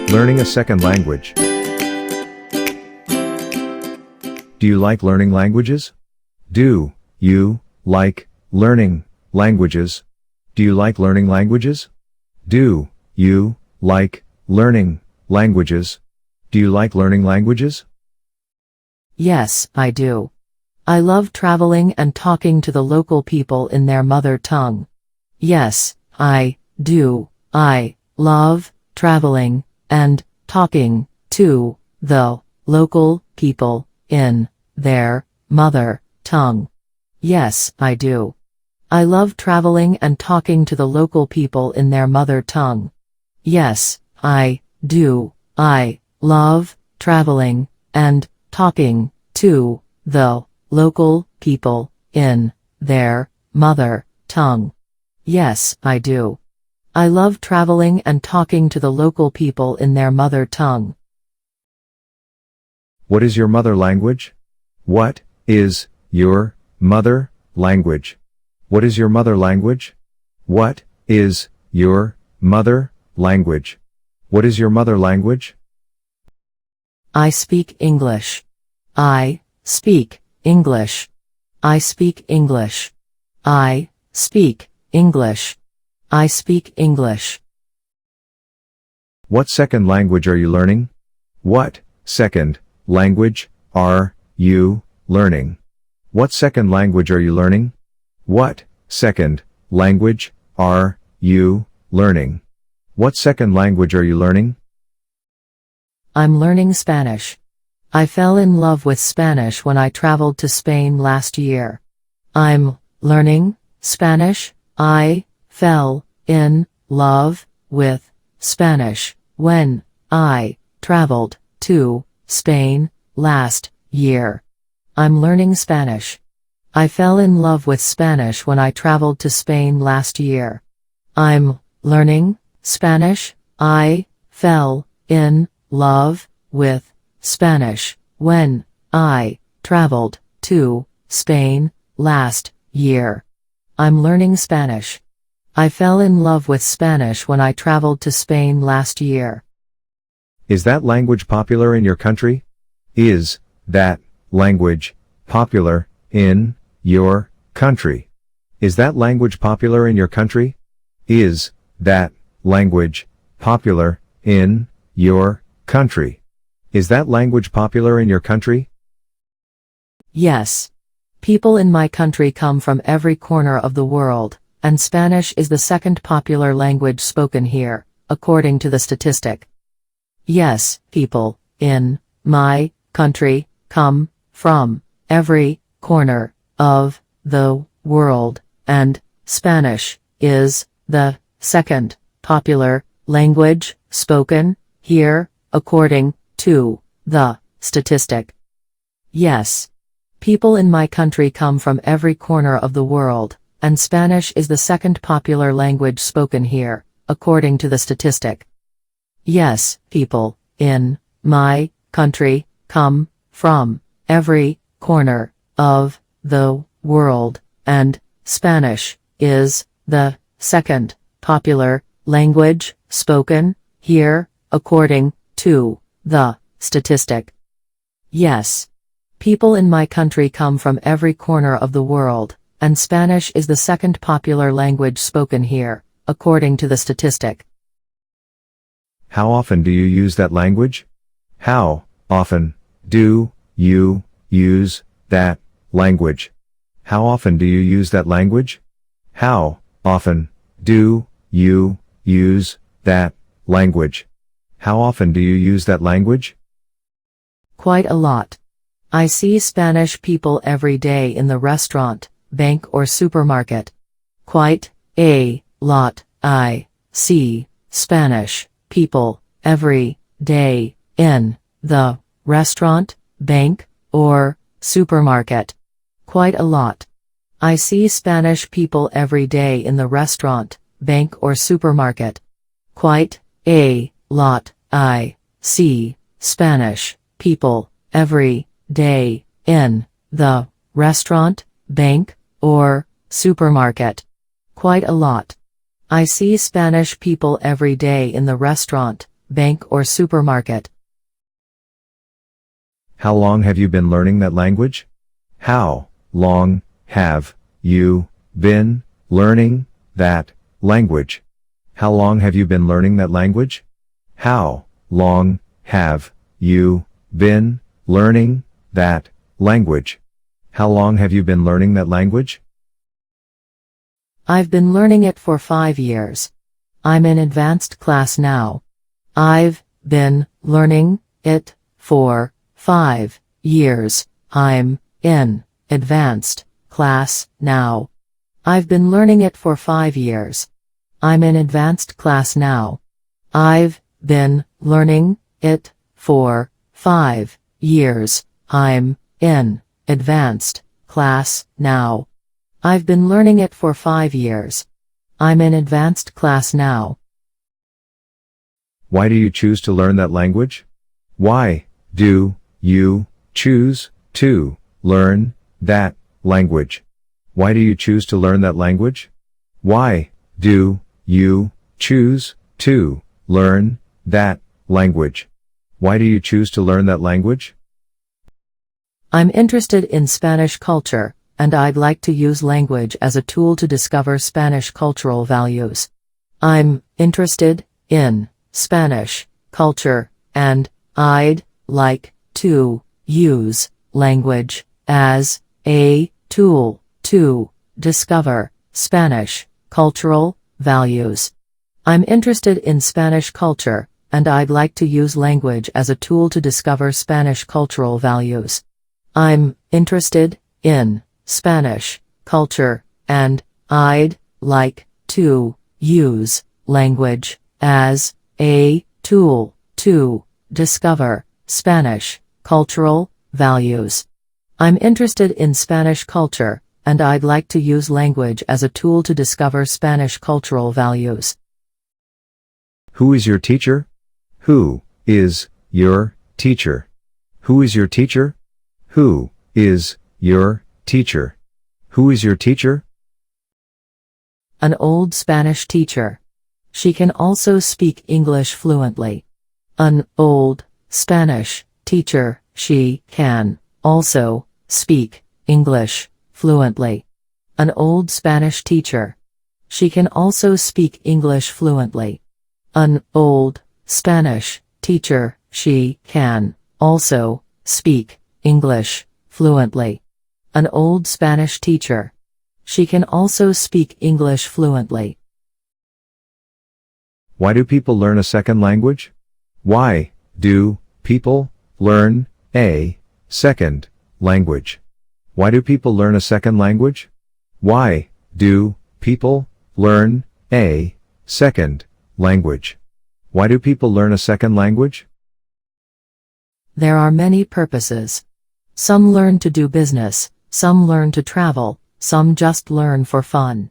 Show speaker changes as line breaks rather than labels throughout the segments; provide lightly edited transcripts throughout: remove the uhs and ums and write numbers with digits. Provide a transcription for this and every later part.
Learning a second language. Do you like learning languages? Do you like learning languages? Do you like learning languages? Do you like learning languages? Do you like learning languages?
Yes, I do. I love traveling and talking to the local people in their mother tongue. Yes, I do. I love traveling and talking to the local people in their mother tongue. Yes, I do. I love traveling and talking to the local people in their mother tongue. Yes, I do. I love traveling and talking to the local people in their mother tongue. Yes, I do. I love traveling and talking to the local people in their mother tongue.
What is your mother language? What is your mother language? What is your mother language? What is your mother language? What is your mother language?
I speak English. I speak English. I speak English. I speak English. I speak English.
What second language are you learning? What second language are you learning? What second language are you learning? What second language are you learning? What second language are you learning?
I'm learning Spanish. I fell in love with Spanish when I traveled to Spain last year. I'm learning Spanish. I fell in love with Spanish when I traveled to Spain last year. I'm learning Spanish. I fell in love with Spanish when I traveled to Spain last year. I'm learning Spanish. I fell in love with Spanish when I traveled to Spain last year. I'm learning Spanish. I fell in love with Spanish when I traveled to Spain last year.
Is that language popular in your country? Is that language popular in your country? Is that language popular in your country? Is that language popular in your country? Is that language popular in your country?
Yes. People in my country come from every corner of the world, and Spanish is the second popular language spoken here, according to the statistic. Yes, people in my country come from every corner of the world, and Spanish is the second popular language spoken here, according to the statistic. Yes. People in my country come from every corner of the world, and Spanish is the second popular language spoken here, according to the statistic. Yes, people in my country come from every corner of the world, and Spanish is the second popular language spoken here, according to the statistic. Yes. People in my country come from every corner of the world, and Spanish is the second popular language spoken here, according to the statistic.
How often do you use that language? How often do you use that language? How often do you use that language? How often do you use that language? How often do you use that language?
Quite a lot. I see Spanish people every day in the restaurant, bank or supermarket. Quite a lot. I see Spanish people every day in the restaurant, bank, or supermarket. Quite a lot. I see Spanish people every day in the restaurant, bank or supermarket. Quite a lot. I see Spanish people every day in the restaurant, bank, or supermarket. Quite a lot. I see Spanish people every day in the restaurant, bank or supermarket.
How long have you been learning that language? How long have you been learning that language? How long have you been learning that language? How long have you been learning that language? How long have you been learning that language?
I've been learning it for 5 years. I'm in advanced class now. I've been learning it for 5 years. I'm in advanced class now. I've been learning it for 5 years. I'm in advanced class now. I've been learning it for 5 years. I'm in advanced class now. I've been learning it for 5 years. I'm in advanced class now.
Why do you choose to learn that language? Why do you choose to learn that language? Why do you choose to learn that language? Why do you choose to learn that language? Why do you choose to learn that language?
I'm interested in Spanish culture, and I'd like to use language as a tool to discover Spanish cultural values. I'm interested in Spanish culture, and I'd like to use language as a tool to discover Spanish cultural values. I'm interested in Spanish culture, and I'd like to use language as a tool to discover Spanish cultural values. I'm interested in Spanish culture, and I'd like to use language as a tool to discover Spanish cultural values. I'm interested in Spanish culture, and I'd like to use language as a tool to discover Spanish cultural values.
Who is your teacher? Who is your teacher? Who is your teacher? Who is your teacher? Who is your teacher?
An old Spanish teacher. She can also speak English fluently. An old Spanish teacher. She can also speak English fluently. An old Spanish teacher. She can also speak English fluently. An old Spanish teacher. She can also speak English fluently. An old Spanish teacher. She can also speak English fluently.
Why do people learn a second language? Why do people learn a second language? Why do people learn a second language? Why do people learn a second language? Why do people learn a second language?
There are many purposes. Some learn to do business, some learn to travel, some just learn for fun.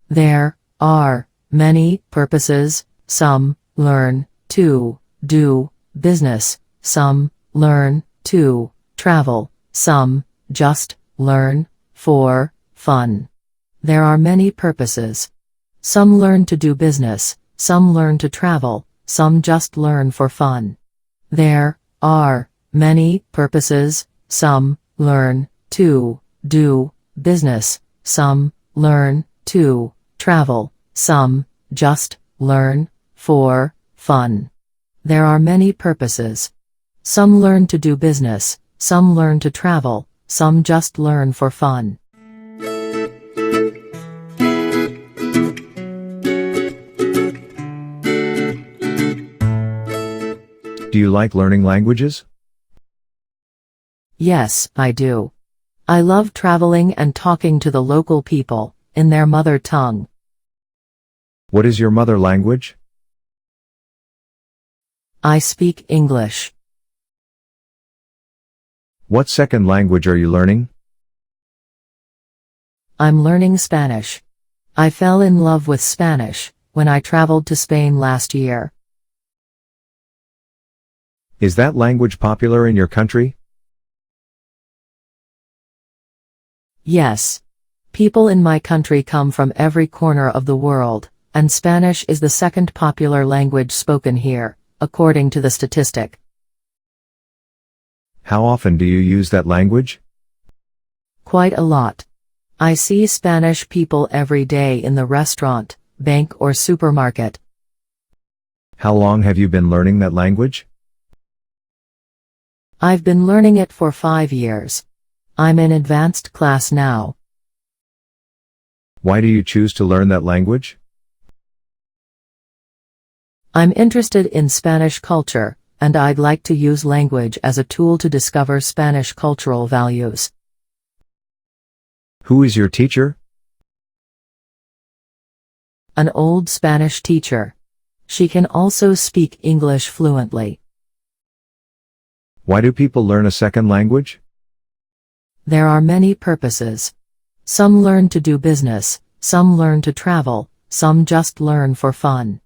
There are many purposes. Some learn to do business, some learn to travel, some just learn for fun. There are many purposes. Some learn to do business, some learn to travel, some just learn for fun. There are many purposes. Some learn to do business, some learn to travel, some just learn for fun. There are many purposes. Some learn to do business, some learn to travel, some just learn for fun.
Do you like learning languages?
Yes, I do. I love traveling and talking to the local people, in their mother tongue.
What is your mother language?
I speak English.
What second language are you learning?
I'm learning Spanish. I fell in love with Spanish when I traveled to Spain last year.
Is that language popular in your country?
Yes. People in my country come from every corner of the world, and Spanish is the second popular language spoken here, according to the statistic.
How often do you use that language?
Quite a lot. I see Spanish people every day in the restaurant, bank or supermarket.
How long have you been learning that language?
I've been learning it for 5 years. I'm in advanced class now.
Why do you choose to learn that language?
I'm interested in Spanish culture, and I'd like to use language as a tool to discover Spanish cultural values.
Who is your teacher?
An old Spanish teacher. She can also speak English fluently.
Why do people learn a second language?
There are many purposes. Some learn to do business, some learn to travel, some just learn for fun.